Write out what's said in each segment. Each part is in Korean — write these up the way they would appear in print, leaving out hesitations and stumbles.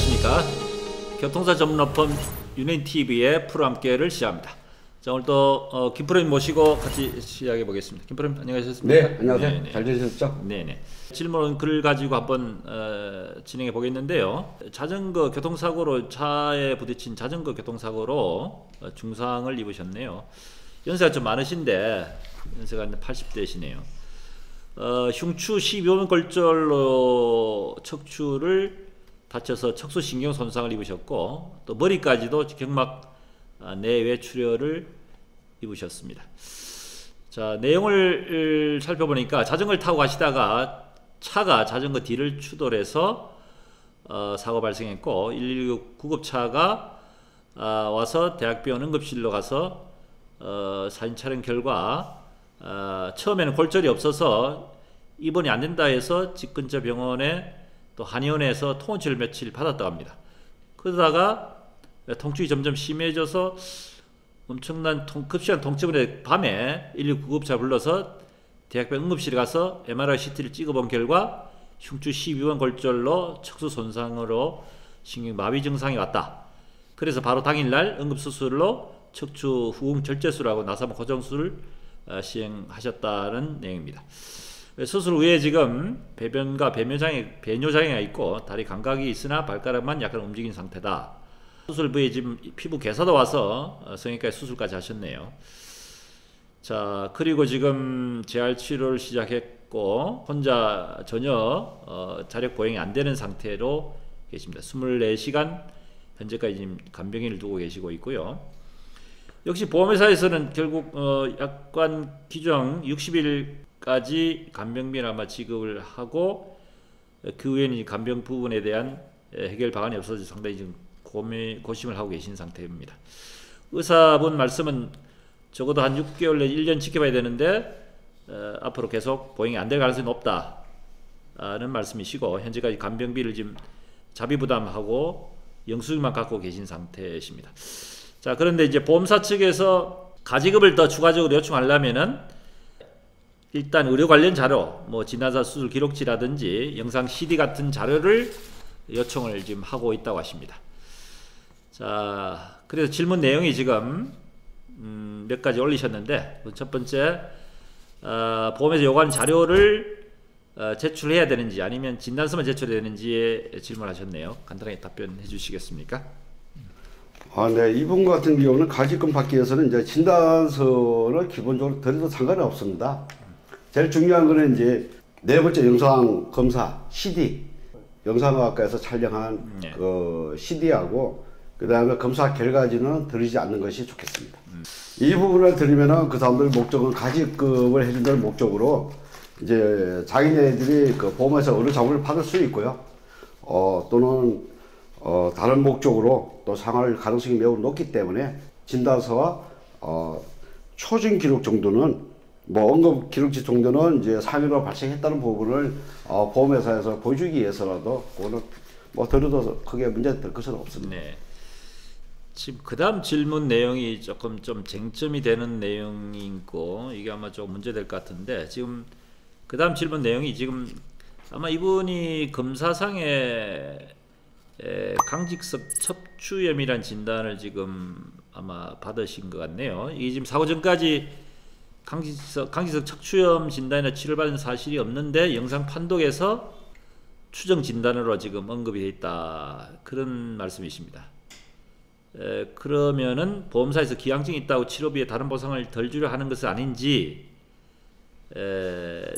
안녕하십니까. 교통사 전문업범 유네인TV의 프로함께를 시작합니다. 자, 오늘도 김프로님 모시고 같이 시작해 보겠습니다. 김프로님 안녕하셨습니까? 네, 안녕하세요. 네네. 잘 지내셨죠? 네네. 질문 글 가지고 한번 진행해 보겠는데요. 자전거 교통사고로 차에 부딪힌 자전거 교통사고로 중상을 입으셨네요. 연세가 좀 많으신데 연세가 80대시네요. 흉추 12번 골절로 척추를 다쳐서 척수신경 손상을 입으셨고 또 머리까지도 경막 내외 출혈을 입으셨습니다. 자, 내용을 살펴보니까 자전거를 타고 가시다가 차가 자전거 뒤를 추돌해서 사고 발생했고 119 구급차가 와서 대학병원 응급실로 가서 사진 촬영 결과 처음에는 골절이 없어서 입원이 안 된다 해서 집 근처 병원에 또 한의원에서 통원치를 며칠 받았다고 합니다. 그러다가 통증이 점점 심해져서 엄청난 급식한 통증을 밤에 119 구급차 불러서 대학병원 응급실에 가서 MRI CT를 찍어본 결과 흉추 12번 골절로 척수 손상으로 신경마비 증상이 왔다. 그래서 바로 당일날 응급수술로 척추 후궁 절제술하고 나사모 고정술을 시행하셨다는 내용입니다. 수술 후에 지금 배변과 배뇨장애가 있고 다리 감각이 있으나 발가락만 약간 움직인 상태다. 수술 후에 지금 피부 괴사도 와서 성형외과에 수술까지 하셨네요. 자, 그리고 지금 재활 치료를 시작했고 혼자 전혀 자력 보행이 안 되는 상태로 계십니다. 24시간 현재까지 지금 간병인을 두고 계시고 있고요. 역시 보험회사에서는 결국 약관 규정 60일까지 간병비를 아마 지급을 하고 그 후에는 간병 부분에 대한 해결 방안이 없어서 상당히 지금 고심을 하고 계신 상태입니다. 의사분 말씀은 적어도 한 6개월 내 1년 지켜봐야 되는데 앞으로 계속 보행이 안 될 가능성이 높다는 말씀이시고 현재까지 간병비를 지금 자비부담하고 영수증만 갖고 계신 상태이십니다. 자, 그런데 이제 보험사 측에서 가지급을 더 추가적으로 요청하려면은 일단 의료 관련 자료, 뭐 진단사 수술 기록지라든지 영상 CD 같은 자료를 요청을 지금 하고 있다고 하십니다. 자, 그래서 질문 내용이 지금 몇 가지 올리셨는데 첫 번째 보험에서 요구하는 자료를 제출해야 되는지 아니면 진단서만 제출해야 되는지에 질문하셨네요. 간단하게 답변해 주시겠습니까? 네, 이분 같은 경우는 가지금 받기 위해서는 이제 진단서를 기본적으로 드려도 상관이 없습니다. 제일 중요한 거는 이제 네 번째 영상 검사 CD, 영상학과에서 촬영한 그 CD하고 그 다음에 검사 결과지는 드리지 않는 것이 좋겠습니다. 이 부분을 드리면은 그 사람들 목적은 가지급을 해준다는 목적으로 이제 자기네들이 그 보험에서 어느 장부를 받을 수 있고요. 또는 다른 목적으로 또 상할 가능성이 매우 높기 때문에 진단서와 초진 기록 정도는 뭐 응급 기록지 정도는 이제 상해로 발생했다는 부분을 보험회사에서 보여주기 위해서라도 그거는 뭐 드려도 크게 문제 될 것은 없습니다. 네. 지금 그다음 질문 내용이 조금 좀 쟁점이 되는 내용이고 이게 아마 좀 문제될 것 같은데 지금 그다음 질문 내용이 지금 아마 이분이 검사상에 강직석 척추염이란 진단을 지금 아마 받으신 것 같네요. 이게 지금 사고 전까지 강직석 척추염 진단이나 치료를 받은 사실이 없는데 영상 판독에서 추정 진단으로 지금 언급이 되어 있다. 그런 말씀이십니다. 그러면은 보험사에서 기한증이 있다고 치료비에 다른 보상을 덜 주려 하는 것은 아닌지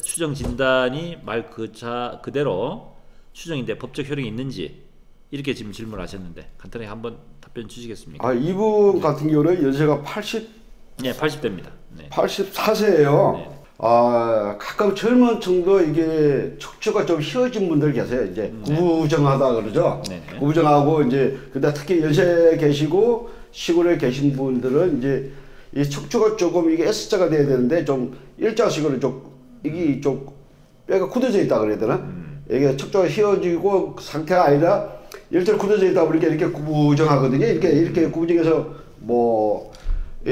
추정 진단이 말 그대로 추정인데 법적 효력이 있는지 이렇게 지금 질문하셨는데 간단하게 한번 답변 주시겠습니까? 이분 같은 경우는 연세가 80대입니다. 네. 84세예요. 네. 가끔 젊은 층도 이게 척추가 좀 휘어진 분들 계세요. 이제 구부정하다 그러죠. 네네. 구부정하고 이제 근데 특히 연세 계시고 시골에 계신 분들은 이제 이 척추가 조금 이게 S자가 돼야 되는데 좀 일자식으로 좀 이게 좀 뼈가 굳어져 있다 그래야 되나? 이게 척추가 휘어지고 상태가 아니라 일자로 굳어져 있다 보니까 이렇게 구부정하거든요. 이렇게 구부정해서 뭐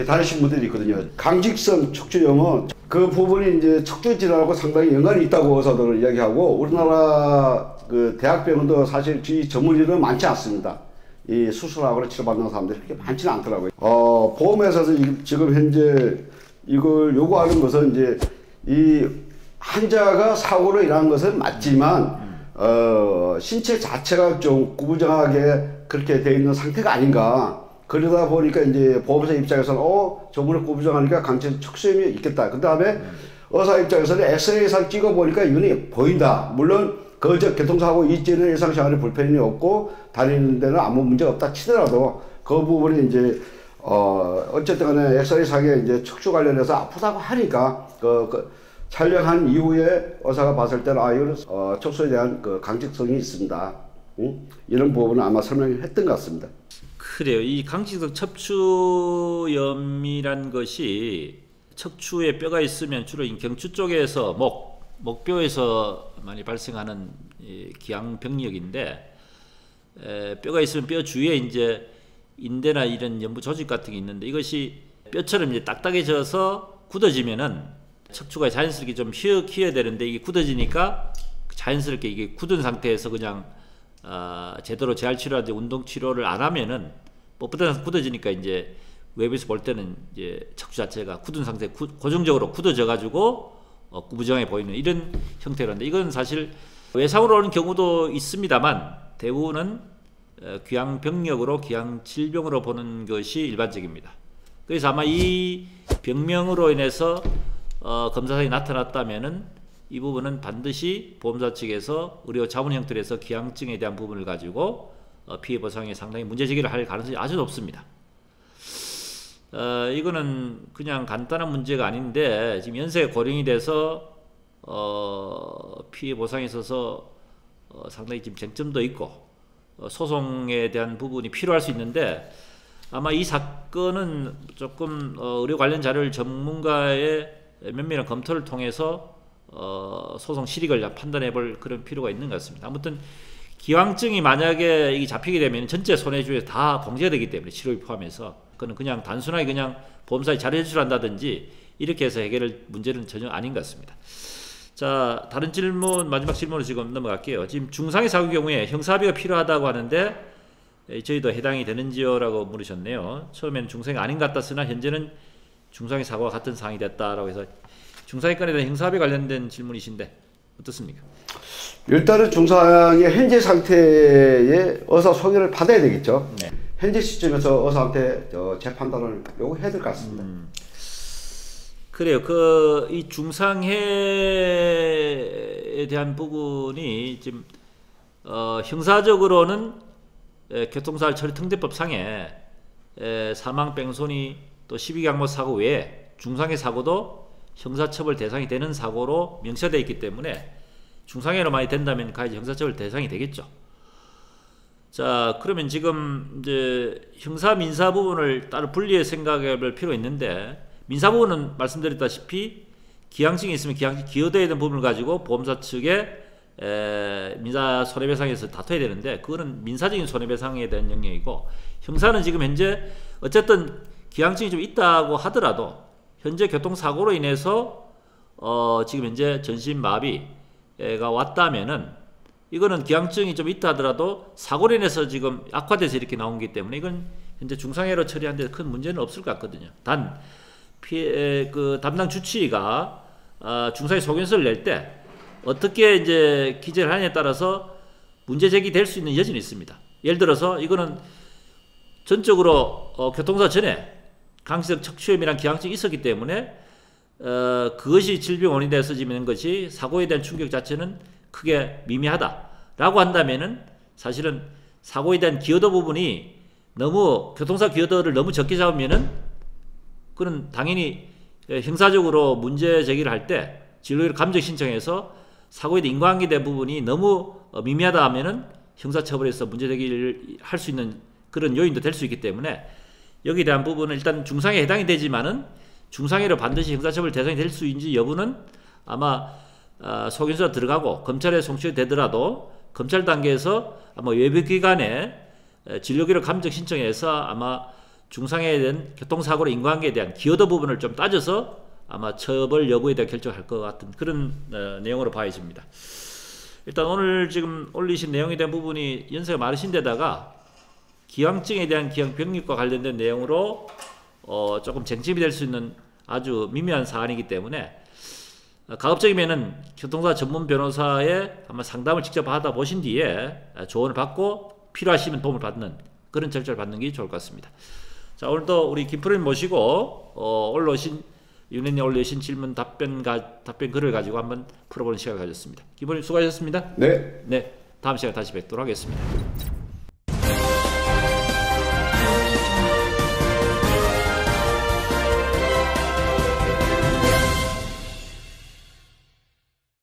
다니신 분들이 있거든요. 강직성 척추염은 그 부분이 이제 척추 질환하고 상당히 연관이 있다고 의사들은 이야기하고 우리나라 그 대학병원도 사실 이 전문의는 많지 않습니다. 이 수술하거나 치료받는 사람들이 그렇게 많지는 않더라고요. 보험회사에서 지금 현재 이걸 요구하는 것은 이제 이 환자가 사고로 일어난 것은 맞지만 신체 자체가 좀 구부정하게 그렇게 되어 있는 상태가 아닌가. 그러다 보니까 이제 보험사 입장에서는 저분은 구부정하니까 강제 척수염이 있겠다. 그 다음에 의사 입장에서는 엑스레이상 찍어보니까 이거는 보인다. 물론 교통사고 이전에 일상생활에 불편이 없고 다니는 데는 아무 문제가 없다 치더라도 그 부분이 이제 어쨌든 간에 엑스레이상에 이제 척추 관련해서 아프다고 하니까 촬영한 이후에 의사가 봤을 때는 이거는 척수에 대한 그 강직성이 있습니다. 이런 부분은 아마 설명을 했던 것 같습니다. 그래요. 이 강직성 척추염이란 것이 척추에 뼈가 있으면 주로 경추 쪽에서 목뼈에서 많이 발생하는 기왕병력인데, 뼈가 있으면 뼈 주위에 이제 인대나 이런 연부 조직 같은 게 있는데, 이것이 뼈처럼 이제 딱딱해져서 굳어지면은 척추가 자연스럽게 좀 휘어야 되는데, 이게 굳어지니까 자연스럽게 이게 굳은 상태에서 그냥 제대로 재활치료라든지 운동치료를 안 하면은 뻣뻣해서 굳어지니까 이제 외부에서 볼 때는 이제 척추 자체가 굳은 상태, 고정적으로 굳어져 가지고 구부정해 보이는 이런 형태로인데, 이건 사실 외상으로 오는 경우도 있습니다만 대부분은 귀향병력으로 귀향질병으로 보는 것이 일반적입니다. 그래서 아마 이 병명으로 인해서 검사상이 나타났다면은 이 부분은 반드시 보험사 측에서 의료 자문 형태에서 기항증에 대한 부분을 가지고 피해 보상에 상당히 문제 제기를 할 가능성이 아주 높습니다. 이거는 그냥 간단한 문제가 아닌데, 지금 연세가 고령이 돼서 피해 보상에 있어서 상당히 지금 쟁점도 있고 소송에 대한 부분이 필요할 수 있는데, 아마 이 사건은 조금 의료 관련 자료를 전문가의 면밀한 검토를 통해서 소송 실익을 판단해 볼 그런 필요가 있는 것 같습니다. 아무튼 기왕증이 만약에 이게 잡히게 되면 전체 손해주에 다 공제가 되기 때문에 치료비 포함해서 그건 그냥 단순하게 그냥 보험사에 자료 제출한다든지 이렇게 해서 해결할 문제는 전혀 아닌 것 같습니다. 자, 다른 질문, 마지막 질문으로 지금 넘어갈게요. 지금 중상해 사고 경우에 형사비가 필요하다고 하는데 저희도 해당이 되는지요? 라고 물으셨네요. 처음에는 중상이 아닌 것 같았으나 현재는 중상해 사고와 같은 상황이 됐다라고 해서 중상해 건에 대한 형사비 관련된 질문이신데 어떻습니까? 일단은 중상의 현재 상태의 의사 소견을 받아야 되겠죠. 네. 현재 시점에서 의사한테 재판단을 요구해야 될 것 같습니다. 그래요. 이 중상해에 대한 부분이 지금 형사적으로는 교통사고 처리 특례법 상에 사망, 뺑소니 또 시비강목 사고 외에 중상해 사고도 형사처벌 대상이 되는 사고로 명시되어 있기 때문에 중상해로 많이 된다면 가야지 형사처벌 대상이 되겠죠. 자, 그러면 지금 이제 형사 민사 부분을 따로 분리해 생각해 볼 필요가 있는데, 민사 부분은 말씀드렸다시피 기항증이 있으면 기항증 기여되어야 되는 부분을 가지고 보험사 측에 민사 손해배상에서 다퉈야 되는데, 그거는 민사적인 손해배상에 대한 영역이고, 형사는 지금 현재 어쨌든 기항증이 좀 있다고 하더라도 현재 교통사고로 인해서 지금 현재 전신마비가 왔다면은 이거는 기항증이 좀 있다 하더라도 사고로 인해서 지금 악화돼서 이렇게 나온 거기 때문에 이건 현재 중상해로 처리하는 데 큰 문제는 없을 것 같거든요. 단 담당 주치의가 중상해 소견서를 낼 때 어떻게 이제 기재를 하느냐에 따라서 문제 제기될 수 있는 여지는 있습니다. 예를 들어서 이거는 전적으로 교통사 전에 강제적 척추염이란 기항증이 있었기 때문에 그것이 질병 원인이 돼서 지는 것이 사고에 대한 충격 자체는 크게 미미하다라고 한다면은 사실은 사고에 대한 기여도 부분이 너무 교통사 기여도를 너무 적게 잡으면은 그는 당연히 형사적으로 문제 제기를 할 때 진로를 감정 신청해서 사고에 대한 인과관계에 대한 부분이 너무 미미하다 하면은 형사처벌에서 문제 제기를 할 수 있는 그런 요인도 될 수 있기 때문에 여기에 대한 부분은 일단 중상해에 해당이 되지만은 중상해로 반드시 형사처벌 대상이 될 수 있는지 여부는 아마 소견서가 들어가고 검찰에 송치가 되더라도 검찰 단계에서 아마 외부기관에 진료기록 감정 신청해서 아마 중상해에 대한 교통사고로 인과관계에 대한 기여도 부분을 좀 따져서 아마 처벌 여부에 대한 결정을 할 것 같은 그런 내용으로 봐야집니다. 일단 오늘 지금 올리신 내용에 대한 부분이 연세가 많으신 데다가 기왕증에 대한 기왕 병력과 관련된 내용으로 조금 쟁점이 될 수 있는 아주 미묘한 사안이기 때문에 가급적이면은 교통사 전문 변호사의 한번 상담을 직접 받아보신 뒤에 조언을 받고 필요하시면 도움을 받는 그런 절차를 받는 게 좋을 것 같습니다. 자, 오늘도 우리 김프로님 모시고 윤회님 올려주신 질문 답변 글을 가지고 한번 풀어보는 시간을 가졌습니다. 김프로님 수고하셨습니다. 네. 네, 다음 시간에 다시 뵙도록 하겠습니다.